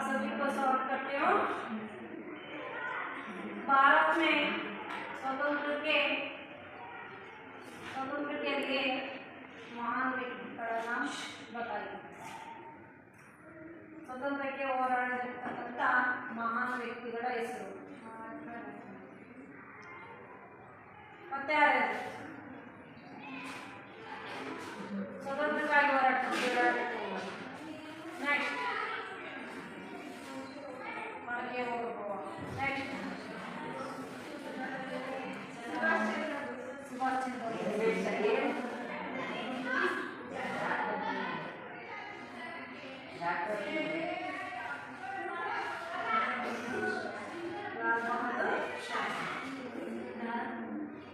सभी को सॉल्व करते हो। भारत में स्वतंत्र के लिए महान व्यक्ति का नाम बताइए। ಸ್ವತಂತ್ರಕ್ಕೆ ಹೋರಾಡಿರ್ತಕ್ಕಂಥ ಮಹಾನ್ ವ್ಯಕ್ತಿಗಳ ಹೆಸರು ಮತ್ತೆ ಯಾರು? ಸ್ವತಂತ್ರಕ್ಕಾಗಿ ಹೋರಾಡ್ತಾರೆ. ನೆಕ್ಸ್ಟ್ ಹಾಗೆ ಹೋಗುವ. ನೆಕ್ಸ್ಟ್ ಸುಭಾಷ್ ಚಂದ್ರ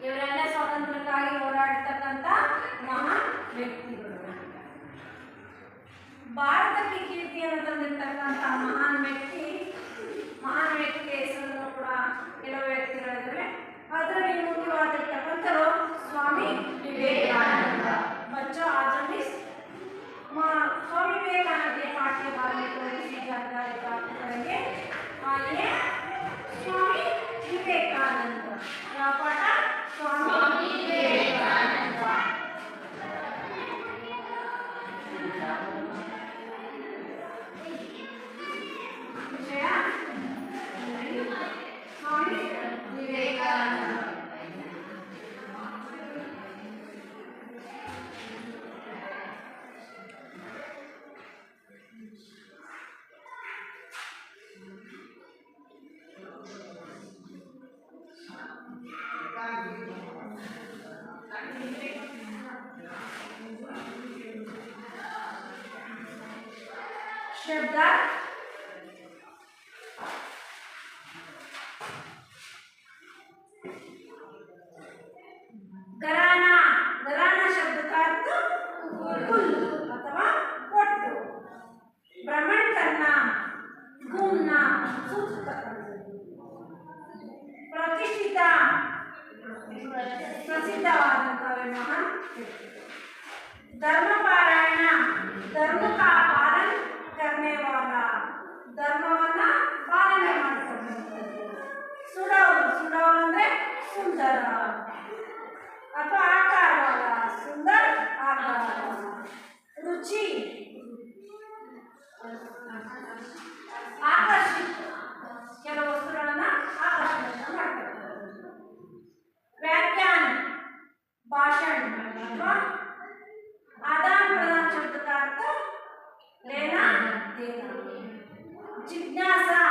ಇವರೆಲ್ಲ ಸ್ವಾತಂತ್ರ್ಯಕ್ಕಾಗಿ ಹೋರಾಡ್ತಕ್ಕಂಥ ಮಹಾನ್ ವ್ಯಕ್ತಿಗಳು. ಭಾರತಕ್ಕೆ ಕೀರ್ತಿಯನ್ನು ತಂದಿರ್ತಕ್ಕಂಥ ಮಹಾನ್ ವ್ಯಕ್ತಿಯ ಹೆಸರನ್ನು ಕೂಡ ಕೆಲವು ವ್ಯಕ್ತಿಗಳಿದ್ದಾರೆ. ಅದರಲ್ಲಿ ಮುಖ್ಯವಾಗಿರ್ತಕ್ಕಂಥರು ಸ್ವಾಮಿ ವಿವೇಕಾನಂದ. बच्चों आज हम इस स्वामी विवेकानंद के पाठ के बारे में थोड़ी सी जानकारी प्राप्त करेंगे। आइए, स्वामी विवेकानंद क्या पढ़ा? स्वामी विवेकानंद। स्वामी विवेकानंद शब्द घराना शब्द का अर्थ कुल अथवा ಒಟ್ಟು. भ्रमण करना, घूमना, प्रतिष्ठित प्रसिद्धवाದಂತಹ ಮಹಾನ್. धर्मपारायण, धर्म का पालन करने वाला, धर्मವನ್ನ ಪಾಲನೆ ಮಾಡ್ತಕ್ಕಂಥದ್ದು. ಸುಡೌಲ್ ಅಂದ್ರೆ ಸುಂದರ ಅಥವಾ ಆಕಾರವಾದ, ಸುಂದರ ಆಕಾರವಾದ. ರುಚಿ ಆಕರ್ಷಿತ, ಕೆಲವು ವಸ್ತುಗಳನ್ನ ಆಕರ್ಷಣೆ ಮಾಡ್ತಕ್ಕಂಥದ್ದು. व्याख्यान भाषण अथवा आदान प्रदान शब्द का अर्थ लेना देना. जिज्ञासा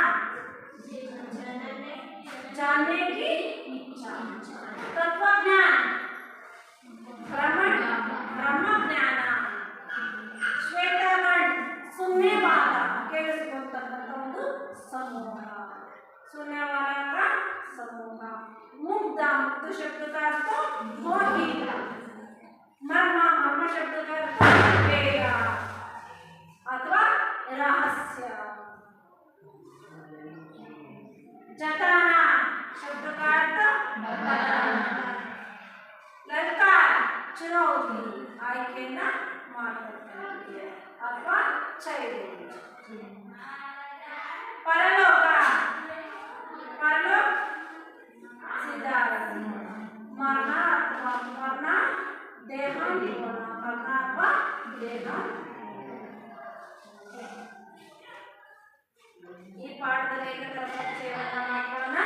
जानने की इच्छा. तत्वज्ञान ब्रह्म ज्ञान. श्वेतगण सुनने वाला, ಕೇಳಿಸಿಕೊಳ್ಳತಕ್ಕಂಥ ಒಂದು ಸಮೂಹ, सुनने वाला का समूह. मुग्ध शब्द का अर्थ मोहित. मर्म शब्द का अर्थ वेद अथवा रहस्य. जताना शब्द का अर्थ बताना. ललकार चुनौती, ಆಯ್ಕೆಯನ್ನ ಮಾಡತಕ್ಕಂಥದ್ದು ಅಥವಾ ಚೈತನ್ಯ. परलोक सिद्धार्थ. मरना देहांतरण, मरना अथवा देहांतरण. ಈ ಪಾಠದಲ್ಲಿ ಏಕಪ್ರತ್ಯಯವನ್ನು ಮಾಡ್ಕೊಳ್ಳೋಣ.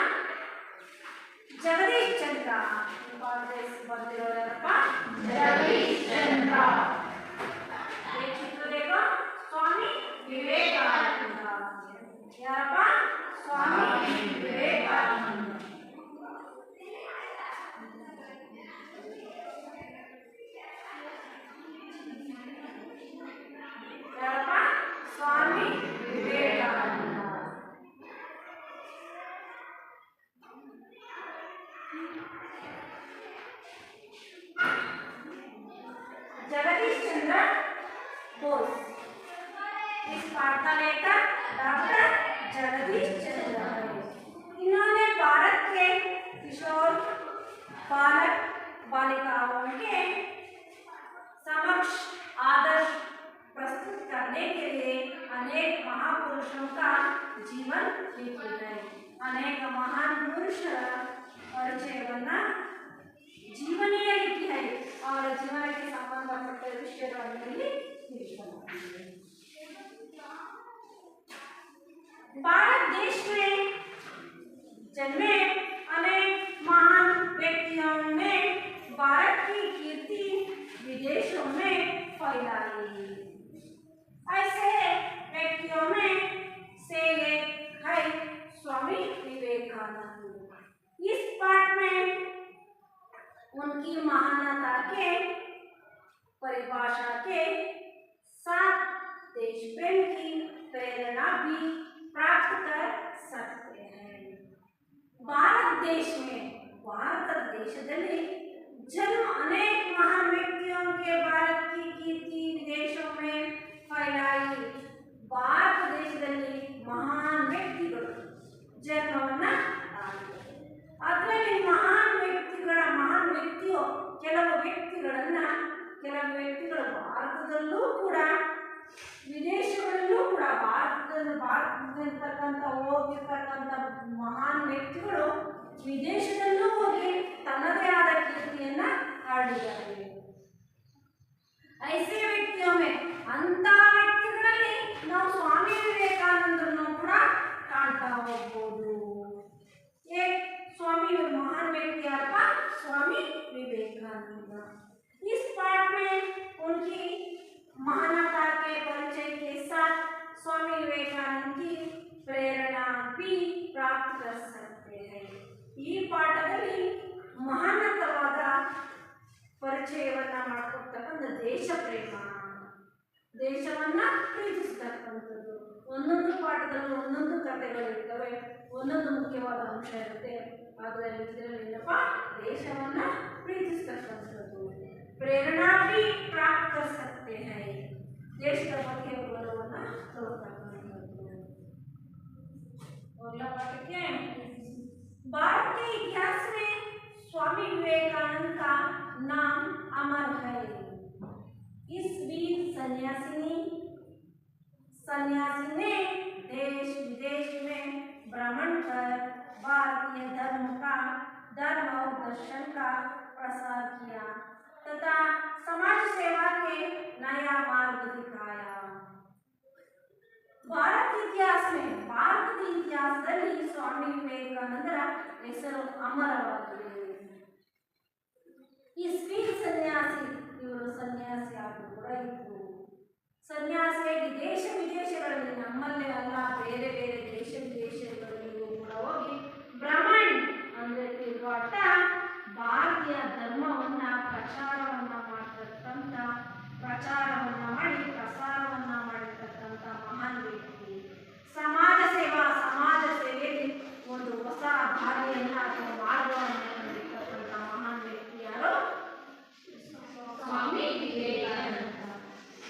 ಜಗದೀಶ್ ಚಂದ್ರ ಈ ಪಾಠದಲ್ಲಿ ಬಂದಿರೋದಪ್ಪ ಜಗದೀಶ್ ಚಂದ್ರ. ये चित्र देखो, स्वामी विवेकानंद. यारप्ಪ स्वामी विवेकानंद. यारप्ಪ स्वामी विवेकानंद. जगदीश चंद्र बोस. इस पाठ का लेखक डॉक्टर जगदीश चंद्र. इन्होंने भारत के किशोर बालक बालिकाओं के समक्ष आदर्श प्रस्तुत करने के लिए अनेक महापुरुषों का ಜೀವನ ನೀತಿದೆ. ಅನೇಕ ಮಹಾನ್ ಪುರುಷರ ಪರಿಚಯವನ್ನ ಜೀವನೀಯ नीति है और जीवन के संबंधपಟ್ಟ ವಿಷಯಗಳನ್ನು ಇಲ್ಲಿ ತಿಳಿಸಲಾಗಿದೆ. भारत देश में जन्मे अनेक महान व्यक्तियों ने भारत की कीर्ति विदेशों में फैलाई। ऐसे व्यक्तियों में से एक है स्वामी विवेकानंद। इस पाठ में उनकी महानता के परिभाषा के साथ देश प्रेम की प्रेरणा भी प्राप्त कर सकते हैं। भारत देश में भारत देशದಲ್ಲಿ जन्म अनेक महान व्यक्तियों के भारत की कीर्ति विदेशों में फैलाई। ಭಾರತ ದೇಶದಲ್ಲಿ ಮಹಾನ್ ವ್ಯಕ್ತಿಗಳು ಜನ್ಮವನ್ನ ತಾಳಿದ್ದಾರೆ. ಅದರಲ್ಲಿ ಮಹಾನ್ ವ್ಯಕ್ತಿಯು ಕೆಲವು ವ್ಯಕ್ತಿಗಳು ಭಾರತದಲ್ಲೂ ಕೂಡ ವಿದೇಶಗಳಲ್ಲೂ ಕೂಡ ಭಾರತದಲ್ಲಿರ್ತಕ್ಕಂಥ ಹೋಗಿರ್ತಕ್ಕಂಥ ಮಹಾನ್ ವ್ಯಕ್ತಿಗಳು ವಿದೇಶದಲ್ಲೂ ಹೋಗಿ ತನ್ನದೇ ಆದ ಕೀರ್ತಿಯನ್ನ ಹಾಡಿದ್ದಾರೆ. ಐಸೆ ವ್ಯಕ್ತಿಯೊಮ್ಮೆ ಅಂತ ವ್ಯಕ್ತಿಗಳಲ್ಲಿ ನಾವು ಸ್ವಾಮಿ ವಿವೇಕಾನಂದರನ್ನು ಕೂಡ ಕಾಣ್ತಾ ಹೋಗ್ಬೋದು. स्वामी महान व्यक्ति आपका स्वामी विवेकानंद। इस पाठ में उनकी महानता के परिचय के साथ स्वामी विवेकानंद की प्रेरणा भी प्राप्त कर सकते हैं। ಈ ಪಾಠದಲ್ಲಿ ಮಹಾನತವಾದ ಪರಿಚಯವನ್ನ ಮಾಡಿಕೊಡ್ತಕ್ಕಂಥ ದೇಶ ಪ್ರೇಮ, ದೇಶವನ್ನ ಪ್ರೀತಿಸ್ತಕ್ಕಂಥದ್ದು. ಒಂದೊಂದು ಪಾಠದಲ್ಲೂ ಒಂದೊಂದು ಕಥೆಗಳಿರ್ತವೆ, ಒಂದೊಂದು ಮುಖ್ಯವಾದ ಅಂಶ ಇರುತ್ತೆ. ಅದರಲ್ಲಿ ಇದರಲ್ಲೇನಪ್ಪ ದೇಶವನ್ನ ಪ್ರೀತಿಸ್ತಕ್ಕಂಥದ್ದು. ಪ್ರೇರಣಾ भी प्राप्त कर सकते हैं, ದೇಶದ ಬಗ್ಗೆ ಗೌರವವನ್ನ ತೋರ್ತಕ್ಕಂಥದ್ದು. अगला पाठ है भारत के इतिहास में स्वामी विवेकानंद का नाम अमर है। इस वीर सन्यासी ने देश विदेश में भ्रमण कर भारतीय धर्म और दर्शन का प्रसार किया तथा समाज सेवा के नया मार्ग दिखाया। ಭಾರತದ ಇತಿಹಾಸದಲ್ಲಿ ಸ್ವಾಮಿ ವಿವೇಕಾನಂದರ ಹೆಸರು ಅಮರವಾಗಿದೆ. ಈ ಸ್ವೀಟ್ ಸನ್ಯಾಸಿ, ಇವರು ಸನ್ಯಾಸಿ ಆದರೂ ಕೂಡ ಇದ್ರು. ಸನ್ಯಾಸಿಯಾಗಿ ದೇಶ ವಿದೇಶಗಳಲ್ಲಿ, ನಮ್ಮಲ್ಲೇ ಅಲ್ಲ ಬೇರೆ ಬೇರೆ ದೇಶ ವಿದೇಶಗಳಲ್ಲಿಯೂ ಕೂಡ ಹೋಗಿ ಭ್ರಮಣ್ ಅಂದರೆ ತಿರುಗಾಟ, ಭಾರತೀಯ ಧರ್ಮವನ್ನ ಪ್ರಚಾರವನ್ನ ಮಾಡಿರ್ತಕ್ಕಂಥ ಪ್ರಚಾರವನ್ನ ಮಾಡಿ ಪ್ರಸಾರವನ್ನ ಮಾಡಿರ್ತಕ್ಕಂಥ ಮಹಾನ್ ವ್ಯಕ್ತಿ. ಸಮಾಜ ಸೇವೆಯಲ್ಲಿ ಒಂದು ಹೊಸ ದಾರಿಯನ್ನ ಅಥವಾ ಮಾರ್ಗವನ್ನು ಕಂಡಿರ್ತಕ್ಕಂಥ ಮಹಾನ್ ವ್ಯಕ್ತಿ ಯಾರು? ಸ್ವಾಮಿ ವಿವೇಕಾನಂದ.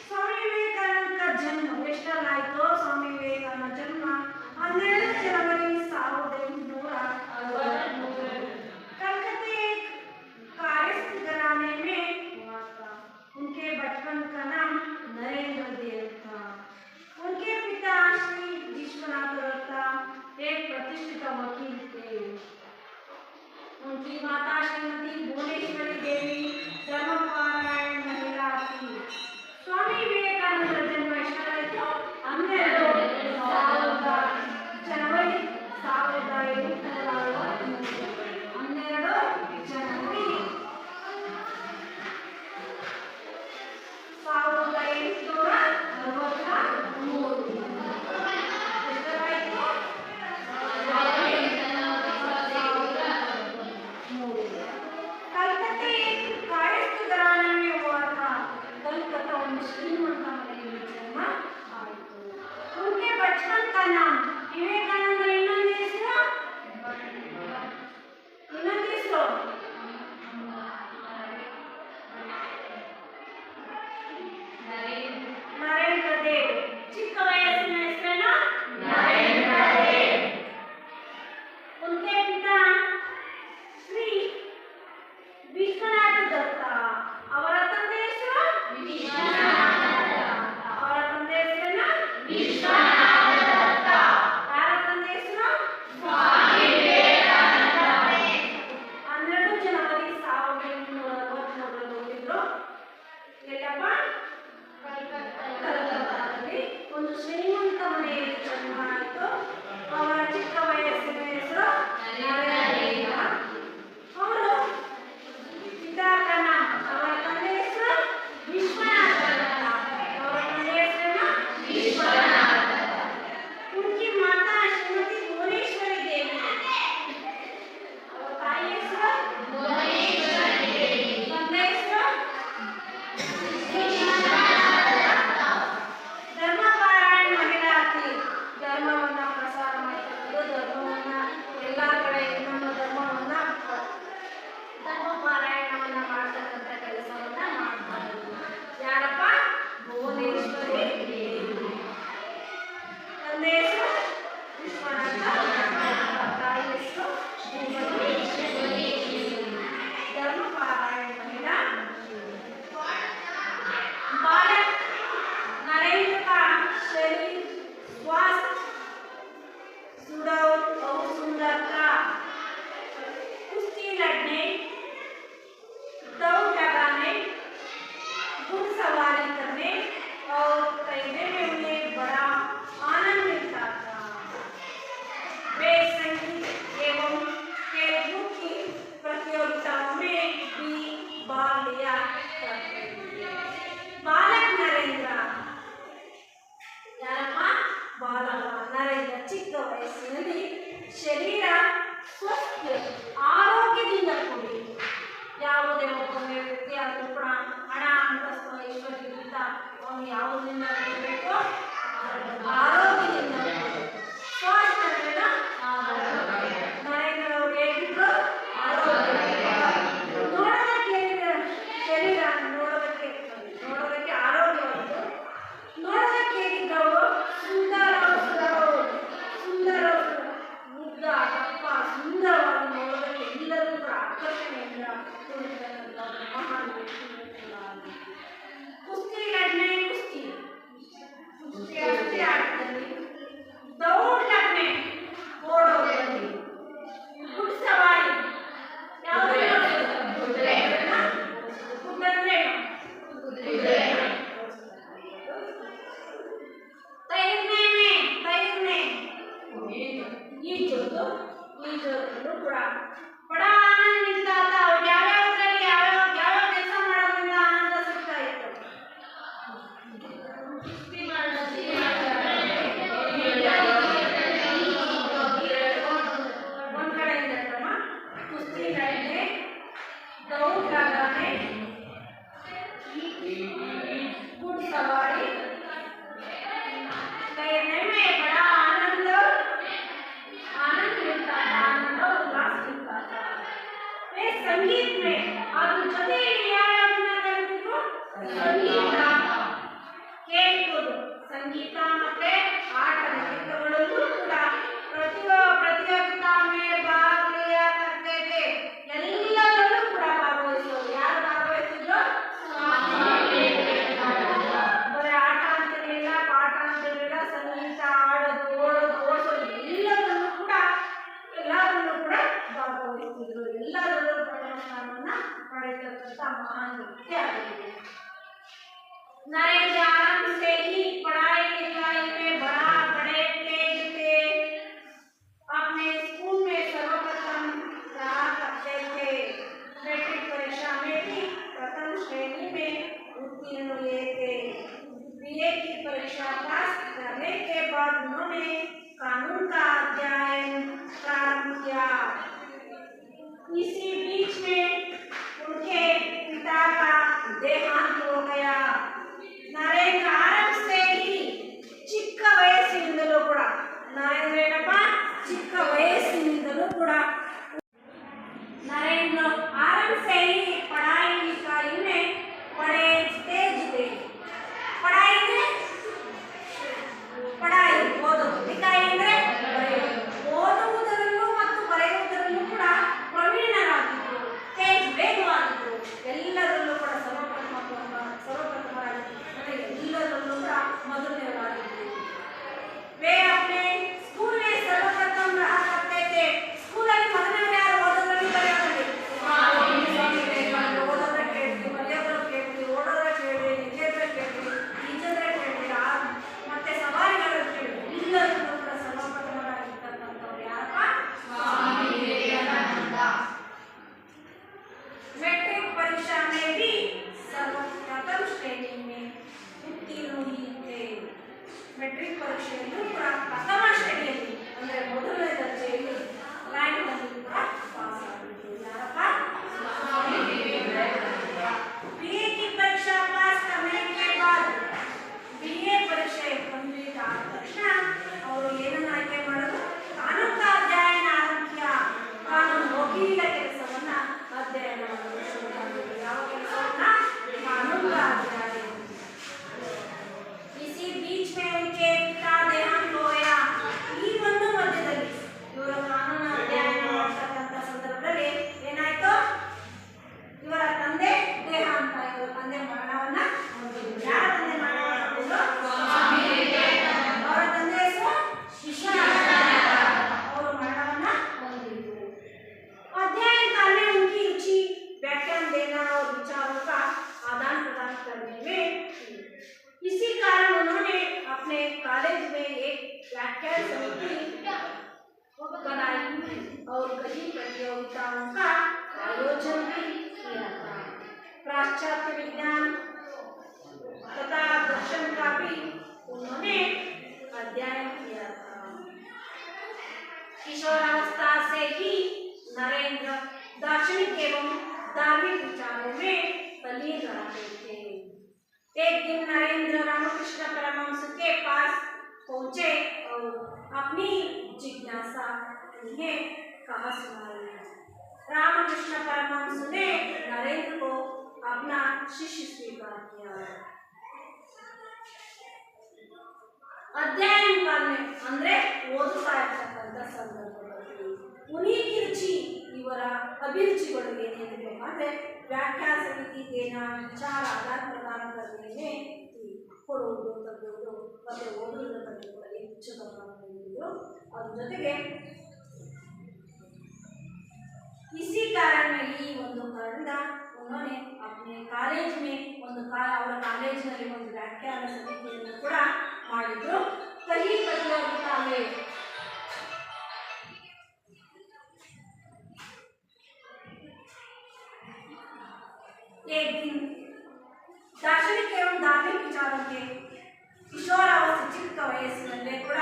ಸ್ವಾಮಿ ವಿವೇಕಾನಂದ का जन्म ಎಷ್ಟಲ್ಲಾಯಿತು? ಸ್ವಾಮಿ ವಿವೇಕಾನಂದ ಜನ್ಮ 12 जनवरी 1863 कलकत्ते कायस्थ घराने में हुआ था। उनके बचपन का नाम नरेंद्र देव था। उनके पिता श्री विश्वनाथ दत्ता एक प्रतिष्ठित वकील थे। उनकी माता श्रीमती भुवनेश्वरी देवी धर्मपारायण महिला थी। स्वामी विवेकानंद जन्म एष्टाಯಿತು? 12 जनवरी 12 ಬಾಲಕ ನರೇಂದ್ರ ಚಿಕ್ಕ ವಯಸ್ಸಿನಲ್ಲಿ ಶರೀರ ಸ್ವಸ್ಥ ಆರೋಗ್ಯದಿಂದ ಕೂಡಿತ್ತು. ಯಾವುದೇ ಒಬ್ಬ ವ್ಯಕ್ತಿ ಆದರೂ ಕೂಡ ಹಣ ಅಂತಸ್ತು ಐಶ್ವರ್ಯದಿಂದ ಅವನು ಯಾವುದರಿಂದ ಕೂಡಬೇಕು? ಆರೋಗ್ಯದಿಂದ ಕೂಡಬೇಕು. ಸ್ವಾಸ್ಥ್ಯದಿಂದ ನರೇಂದ್ರ ಅವರು ಹೇಗಿದ್ರು? ನೋಡೋದಕ್ಕೆ ಶರೀರ ನೋಡೋದಕ್ಕೆ ಆರೋಗ್ಯವಂತು, ನೋಡೋದಕ್ಕೆ ಹೇಗಿದ್ದವರು? ಸುಂದರ ಮುಗ್ಧ ದಪ್ಪ ಸುಂದರವಾಗಿ ನೋಡೋದಕ್ಕೆ ಎಲ್ಲರೂ ಕೂಡ ಆಕರ್ಷಣೆಯಿಂದ ಕೂಡಿರ್ತಕ್ಕಂಥ ಮಹಾನ್ ವ್ಯಕ್ತಿ. ಕುಸ್ತಿ ಲಡ್ನೆ ಕುಸ್ತಿ ಆಟದಲ್ಲಿ, ದೌಡ್ ಲಡ್ನೆ ಓಡೋದ್ರಲ್ಲಿ, ಗುಡ್ಸವಾರಿ ಈಜೋದ್ರಲ್ಲೂ ಕೂಡ ಬಡ ಆನಂದ ಮಿಲ್ತಾ था. ಅವ್ರು ಯಾವ್ಯಾವ್ದ್ರಲ್ಲಿ ಯಾವ್ಯಾವ ಕೆಲಸ ಮಾಡೋದ್ರಿಂದ ಆನಂದ ಸಿಗ್ತಾ ಇತ್ತು? ಒಂದ್ ಕಡೆಯಿಂದ ಕುಸ್ತಿ ಲಡ್ನೆ, ದೌಡ್ लगाने, घुड़सवारी, तैरने में बड़ा आनंद मिलता था, आनंद और उल्लास मिलता था. वे संगीत में अದ್ರ ಜೊತೆಯಲ್ಲಿ ಯಾವ್ಯಾವನ್ನ ಕಲಿತಿದ್ರು? ಸಂಗೀತ, ಕೇಳ್ಬೋದು. ಸಂಗೀತ ಮತ್ತೆ ಆಟಗಳಲ್ಲೂ ಕೂಡ प्रतियोगिता में भाग लिया करते थे. ಎಲ್ಲದರಲ್ಲೂ ಕೂಡ ಭಾಗವಹಿಸೋರು. ಯಾರು ಭಾಗವಹಿಸಿದ್ರು? ಬರೀ ಆಟ ಅಂತಿರಲಿಲ್ಲ, ಪಾಠ ಅಂತಿರಲಿಲ್ಲ, ಸಂಗೀತ, ಆಡೋದು, ಓಡೋದು, ಓಡಿಸೋದು ಎಲ್ಲದರಲ್ಲೂ ಕೂಡ ಭಾಗವಹಿಸ್ತಿದ್ರು. ಎಲ್ಲದರಲ್ಲೂ ಪ್ರಥಮ ಸ್ಥಾನವನ್ನ ಪಡೆಯತಕ್ಕಂಥ ಮಹಾನ್ ವ್ಯಕ್ತಿ ಆಗಿದ್ರು. नरेंद्र आरंभ से ही पढ़ाई लिखाई में बड़े तेज थे. अपने स्कूल में सर्वप्रथम रहा करते थे. मैट्रिक परीक्षा में भी प्रथम श्रेणी में उत्तीर्ण हुए थे. बीए की परीक्षा पास करने के बाद उन्होंने कानून का अध्ययन प्रारंभ किया. इसी बीच में उनके पिता का देहांत हो गया. नरेंद्र आरंभ से ही ಚಿಕ್ಕ ವಯಸ್ಸಿನಿಂದಲೂ ಕೂಡ ನರೇಂದ್ರ ಏನಪ್ಪ ಚಿಕ್ಕ ವಯಸ್ಸಿನಿಂದಲೂ ಕೂಡ नरेंद्र आरंभ से ही पढ़ाई लिखाई में बड़े तेज थे. पढ़ाई में पढ़ाई ಓದೋದು, ಲಿಖಾಯಿ ಅಂದ್ರೆ ಓದುವುದರಲ್ಲೂ ಮತ್ತು ಬರೆಯುವುದರಲ್ಲೂ ಕೂಡ ಪ್ರವೀಣರಾಗಿದ್ದರು. ತೇಜ್ ವೇಗವಾಗಿದ್ದರು. ಎಲ್ಲದರಲ್ಲೂ ಕೂಡ ಸರ್ವಪ್ರಥಮರಾಗಿದ್ದರು. ಎಲ್ಲದರಲ್ಲೂ ಕೂಡ ಮೊದಲನೇವರಾಗಿದ್ದರು. वे अपने स्कूल में सर्वप्रथम रहा करते थे. स्कूल ಮೊದಲನೇ ಯಾರು? ಓದೋದ್ರಲ್ಲಿ ಬರೆಯೋದ್ರಲ್ಲಿ. ಓದೋದ್ರ ಕೇಳ್ತೀವಿ, ಬರೆಯೋದ್ರ ಕೇಳ್ತೀವಿ, ಓಡೋದ್ರ ಕೇಳ್ತೀವಿ, ನಿಜದ್ರ ಕೇಳ್ತೀವಿ, ಈಜೋದ್ರ ಕೇಳ್ತೀವಿ, ಮತ್ತೆ ಸವಾರಿಗಳ ಕೇಳ್ತೀವಿ. ಎಲ್ಲದರಲ್ಲೂ ಕೂಡ ಸರ್ವಪ್ರಥಮರಾಗಿರ್ತಕ್ಕಂಥವ್ರು ಯಾರಪ್ಪ? ಸ್ವಾಮಿ ವಿವೇಕಾನಂದ. मैट्रिक परीक्षा में भी सर्वप्रथम श्रेणी में उत्तीर्ण हुए थे. ಮೆಟ್ರಿಕ್ ಪರೀಕ್ಷೆಯಲ್ಲೂ ಕೂಡ ಪ್ರಥಮ ಶ್ರೇಣಿಯಲ್ಲಿ ಅಂದರೆ ಮೊದಲನೇ ದರ್ಜೆಯಲ್ಲಿ ರ್ಯಾಂಕ್ ಬಂದು ಕೂಡ ಪಾಸ್ ಆಗಿದ್ರು. ಯಾರಪ್ಪ? बीए की परीक्षा पास करने के बाद बीए ಪರೀಕ್ಷೆ ಕಂಪ್ಲೀಟ್ ಆದ ತಕ್ಷಣ ಅವರು ಏನನ್ನ ಆಯ್ಕೆ ಮಾಡೋದು? ಕಾನೂನು का अध्ययन आरंभ किया. ಕಾನೂನು ವಕೀಲ ಕೆಲಸವನ್ನ ಅಧ್ಯಯನ ಮಾಡಲು ಶುರು ಮಾಡಿದ್ರು. ಯಾವ ಕೆಲಸವನ್ನ? ಕಾನೂನು का अध्ययन. इसी बीच में उनके पिता देहांत हो गया. ಈ ಒಂದು ಮಧ್ಯದಲ್ಲಿ ಇವರ ಕಾನೂನು ಅಧ್ಯಯನ ಮಾಡತಕ್ಕಂಥ ಸಂದರ್ಭದಲ್ಲಿ ಏನಾಯ್ತು? ಇವರ ತಂದೆ ದೇಹಾಂತ, ಇವರ ತಂದೆ ಮರಣವನ್ನ ಹೊಂದಿದ್ರು. ಯಾರ ತಂದೆ ಮರಣವನ್ನ ಹೊಂದಿದ್ರು? ಅವರ ತಂದೆ ಹೆಸರು ವಿಶ್ವನಾಥ. ಅವರು ಮರಣವನ್ನ ಹೊಂದಿದ್ರು. अध्ययन काल में उनकी रुचि व्याख्यान देना और विचारों का आदान प्रदान करने में थी. इसी कारण उन्होंने अपने कॉलेज में एक व्याख्यान समिति बनाई और कई प्रतियोगिताओं का आयोजन भी किया था. पाश्चात्य विज्ञान तथा दर्शन का भी उन्होंने अध्ययन किया था। किशोरावस्था से ही नरेंद्र दार्शनिक एवं धार्मिक विचारों में तल्लीन रहते थे। एक दिन नरेंद्र रामकृष्ण परमहंस के पास पहुंचे और अपनी जिज्ञासा उन्हें कहा सुनाई। रामकृष्ण परमहंस ने नरेंद्र को अपना शिष्य स्वीकार किया। ಅಧ್ಯಯನ ಕಾಲನೆ ಅಂದ್ರೆ ಓದುತ್ತಾ ಇರ್ತಕ್ಕಂಥ ಸಂದರ್ಭದಲ್ಲಿ ಉನೀಕಿ ರುಚಿ ಇವರ ಅಭಿರುಚಿಗಳು ಏನೇನಿದೆ ಅಂದ್ರೆ ವ್ಯಾಖ್ಯಾನ ಸಮಿತಿ ಜ್ಞಾನ ವಿಚಾರ ಆಧಾರ ಪ್ರದಾನ करने में ಕೊಡುವುದು ತಗೊಳ್ಳೋದು ಮತ್ತೆ ಓದುವುದರ ಬಗ್ಗೆ ಕೂಡ ಹೆಚ್ಚು ಗಮನ ನೀಡಿದರು। ಅದರ ಜೊತೆಗೆ इसी कारण में ಈ ಒಂದು ಕಾರಣದಿಂದ उन्होंने अपने कॉलेज में ಒಂದು ಅವರ ಕಾಲೇಜಿನಲ್ಲಿ ಒಂದು ವ್ಯಾಖ್ಯಾನ ಸಮಿತಿಯನ್ನು ಕೂಡ ಮಾಡಿದ್ರು। कई प्रतियोगिता में एक दिन दार्शनिक एवं धार्मिक विचारों के किशोरावस्थೆ ಚಿಕ್ಕ ವಯಸ್ಸಿನಲ್ಲೇ ಕೂಡ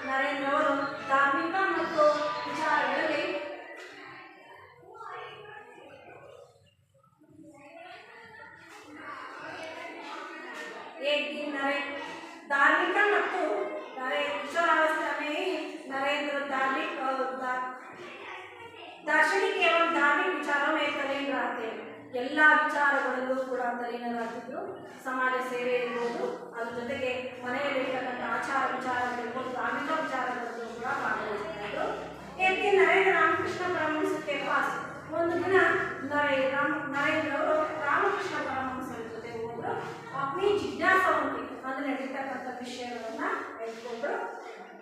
ನರೇಂದ್ರ ಅವರು ಧಾರ್ಮಿಕ ಮತ್ತು ವಿಚಾರಗಳಲ್ಲಿ एक दिन धार्मिक ಮತ್ತು किशोरावस्था में ही नरेंद्र धार्मिक और दार्शनिक एवं धार्मिक विचारों में तल्लीन रहते हैं। ಎಲ್ಲ ವಿಚಾರಗಳಲ್ಲೂ ಕೂಡ ತಲ್ಲೀನರಾಗಿದ್ದರು। ಸಮಾಜ ಸೇವೆ ಇರ್ಬೋದು, ಅದ್ರ ಜೊತೆಗೆ ಮನೆಯಲ್ಲಿರ್ತಕ್ಕಂಥ ಆಚಾರ ವಿಚಾರಗಳಿರ್ಬೋದು, ಧಾರ್ಮಿಕ ವಿಚಾರಗಳಲ್ಲೂ ಕೂಡ ಭಾಗವಹಿಸ್ತಾ ಇದ್ರು। एक दिन नरेंद्र रामकृष्ण परमहंस के पास ಒಂದು ದಿನ नरेंद्र ಅವರು ರಾಮಕೃಷ್ಣ ಪರಮಹಂಸರ ಜೊತೆ ಹೋದ್ರು। अपनी जिज्ञासा ಅಂದ್ರೆ ನಡೀತಕ್ಕಂಥ ವಿಷಯಗಳನ್ನ ಹೇಳ್ಕೊಂಡ್ರು।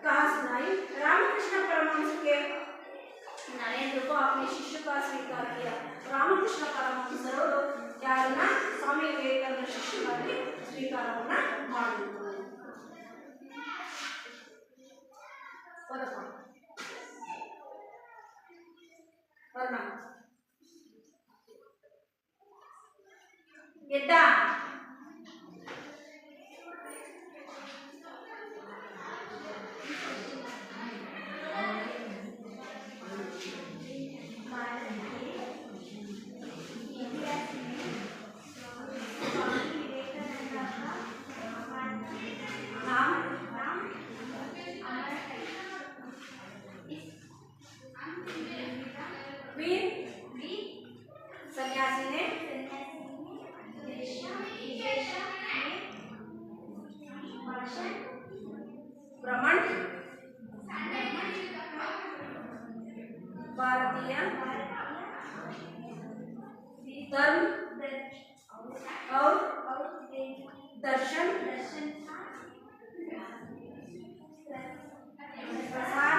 कहा सुनाई। रामकृष्ण परमहंस के नरेंद्र को अपने शिष्य का स्वीकार किया। रामकृष्ण परमहंसರು ಯಾರನ್ನ ಸ್ವಾಮಿ ವಿವೇಕಾನಂದ ಶಿಷ್ಯರಾಗಿ ಸ್ವೀಕಾರವನ್ನ ಮಾಡಿದ್ರು। ಎದ್ದ सन्यासी ने भ्रमण भारतीय धर्म और दर्शन प्रसार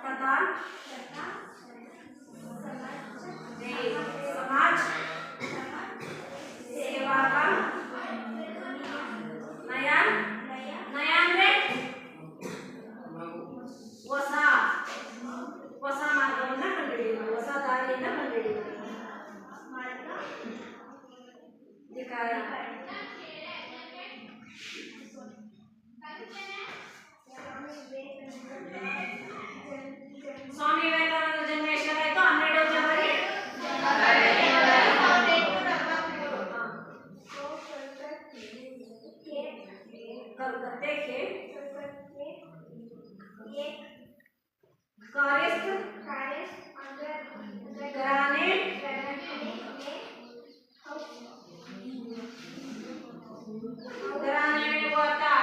तथा समाज सेवा का नया ಅಂದ್ರೆ ಹೊಸ ಮಾರ್ಗವನ್ನು ಕಂಡುಹಿಡಿಯುವುದು, ಹೊಸ ದಾರಿಯನ್ನು ಕಂಡುಹಿಡಿಯುವುದು। स्वामी विवेकानंद जन्म एष्टायितु 12 जनवरी कलकत्ते के कायस्थ घराने में हुआ था।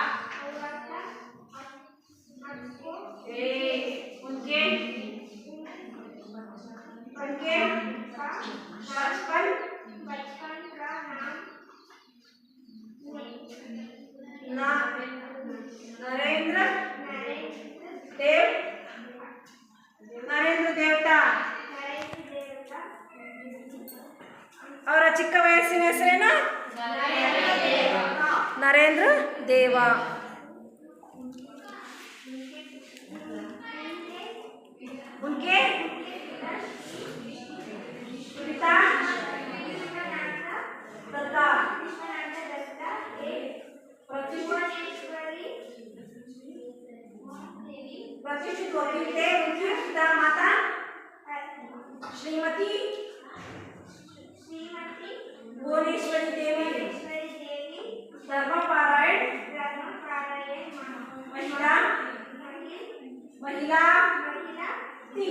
उनके बचपन का नाम नरेंद्र देवता ಅವರ ಚಿಕ್ಕ ವಯಸ್ಸಿನ ಹೆಸರೇನು? नरेंद्र देवा। उनके पिता दत्ता गौरी थे, उनकी पिता माता श्रीमती भुवनेश्वरी देवी धर्मपारायण महिला थी।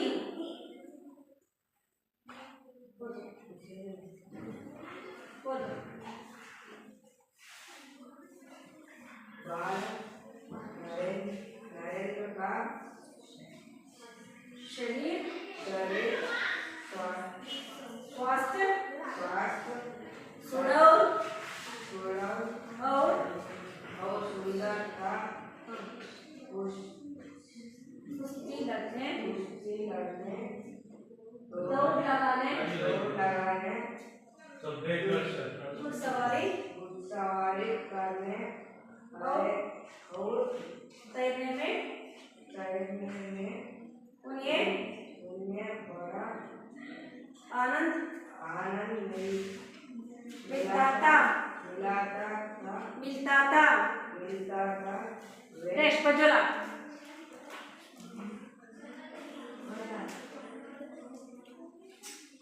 नरेंद्र का शरीर स्वास्थ्य सुडौल और सुंदर था। कुश्ती लड़ने दौड़ लगाने घुड़सवारी करने और तैरने में उन्हें बड़ा आनंद मिलता था। रेश पजोला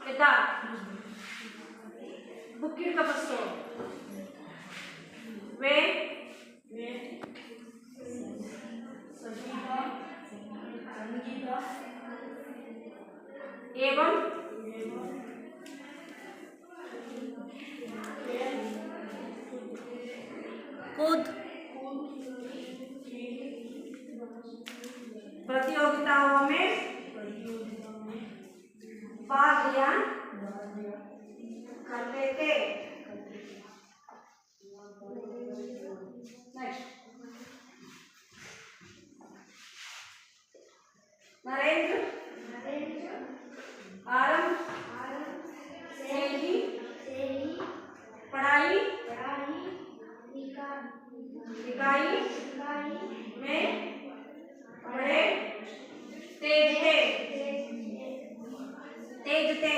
पिता बुकिर का बस्तो वे एवं कूद प्रतियोगिताओं में भाग लिया करते थे। नरेंद्र आरंभ से ही पढ़ाई लिखाई में बड़े तेज थे।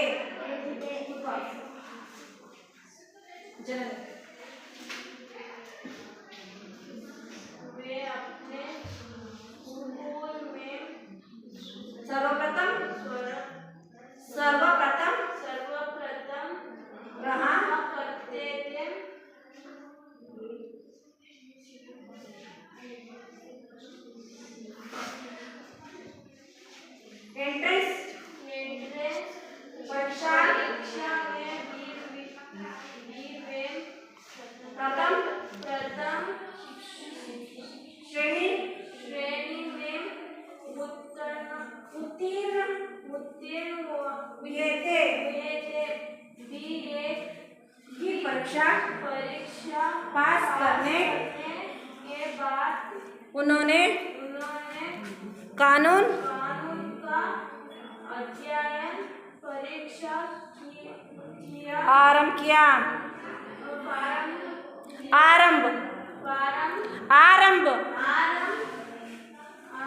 वे अपने स्कूल में सर्वप्रथम रहा करते थे। एंट्रेंस परीक्षा में प्रथम श्रेणी में उत्तीर्ण हुए थे। की परीक्षा पास करने के बाद उन्होंने कानून का अध्ययन परीक्षा आरंभ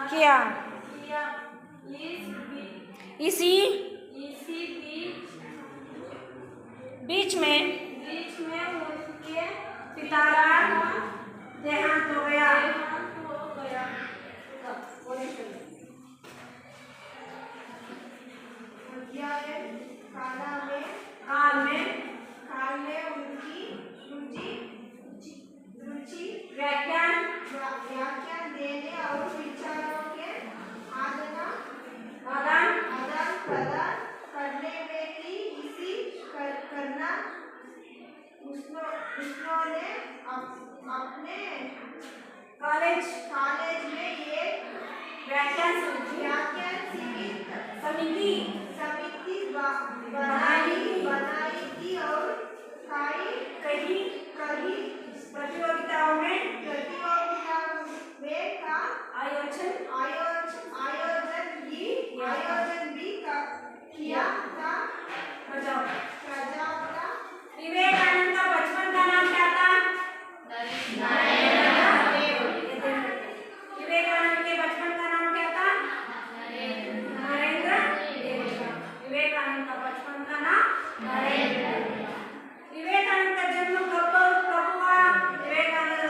किया। इसी बीच में उनके पिता का देहांत हो गया। काल में उनकी रुचि व्याख्यान देने और विचारों के आदान प्रदान करने में थी। इसी करना उन्होंने अपने कॉलेज में एक व्याख्यान समिति बनाई थी और कई प्रतियोगिताओं में का आयोजन भी किया था। विवेकानंद का बचपन का नाम क्या था? विवेकानंद के बचपन का नाम क्या था? नरेंद्र। विवेकानंद का बचपन का नाम नरेंद्र। विवेकानंद का जन्म कब हुआ? विवेकानंद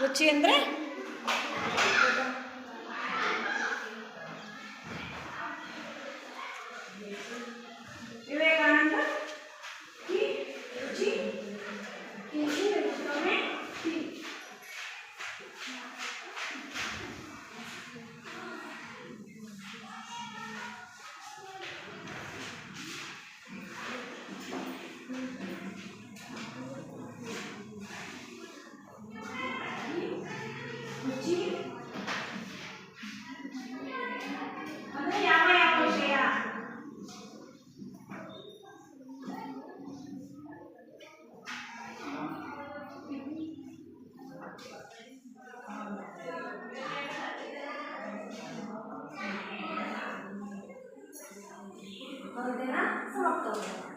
ರುಚಿ ಅಂದರೆ ವಿವೇಕಾನಂದ की रुचि किसी रिश्तों में थी। रुचि ಅಂದರೆ ಯಾವ ಯಾವ ವಿಷಯ समाप्त हो गया।